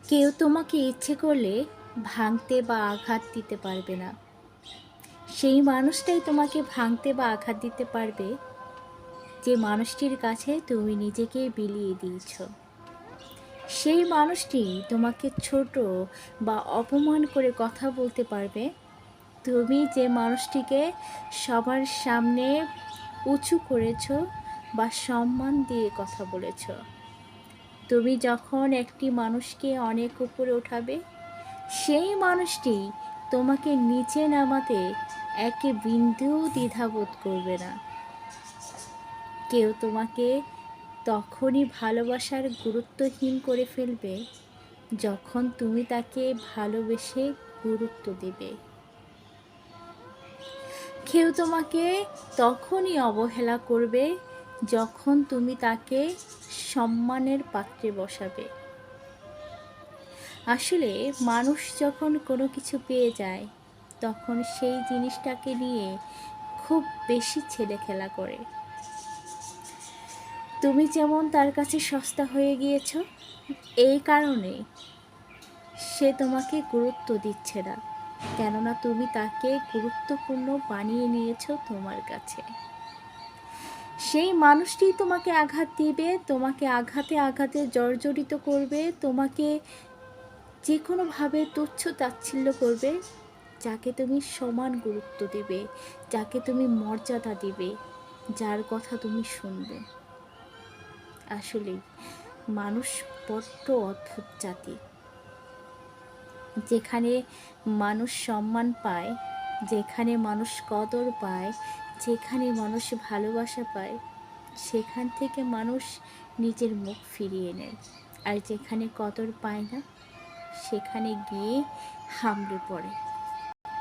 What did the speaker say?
কেউ তোমাকে ইচ্ছে করলে ভাঙতে বা আঘাত দিতে পারবে না। সেই মানুষটাই তোমাকে ভাঙতে বা আঘাত দিতে পারবে যে মানুষটির কাছে তুমি নিজেকে বিলিয়ে দিয়েছ। সেই মানুষটি তোমাকে ছোট বা অপমান করে কথা বলতে পারবে তুমি যে মানুষটিকে সবার সামনে উঁচু করেছ বা সম্মান দিয়ে কথা বলেছ। তুমি যখন একটি মানুষকে অনেক উপরে ওঠাবে, সেই মানুষটি তোমাকে নিচে নামাতে একে বিন্দুও দ্বিধাবোধ করবে না। কেউ তোমাকে তখনই ভালোবাসার গুরুত্বহীন করে ফেলবে যখন তুমি তাকে ভালোবেসে গুরুত্ব দেবে। কেউ তোমাকে তখনই অবহেলা করবে যখন তুমি তাকে সম্মানের পাত্রে বসাবে। আসলে মানুষ যখন কোনো কিছু পেয়ে যায় তখন সেই জিনিসটাকে নিয়ে খুব বেশি ছেলেখেলা করে। তুমি যেমন তার কাছে সস্তা হয়ে গিয়েছ, এই কারণে সে তোমাকে গুরুত্ব দিচ্ছে না, কেননা তুমি তাকে গুরুত্বপূর্ণ বানিয়ে নিয়েছো তোমার কাছে। সেই মানুষটি তোমাকে আঘাত দিবে, তোমাকে আঘাতে আঘাতে জর্জরিত করবে, তোমাকে যে কোনোভাবে তুচ্ছ তাচ্ছিল্য করবে, যাকে তুমি সমান গুরুত্ব দেবে, যাকে তুমি মর্যাদা দিবে, যার কথা তুমি শুনবে। আসলে মানুষ বড্ড অদ্ভুত জাতি। যেখানে মানুষ সম্মান পায়, যেখানে মানুষ কদর পায়, যেখানে মানুষ ভালোবাসা পায়, সেখান থেকে মানুষ নিজের মুখ ফিরিয়ে নেয়। আর যেখানে কদর পায় না, সেখানে গিয়ে হামলে পড়ে।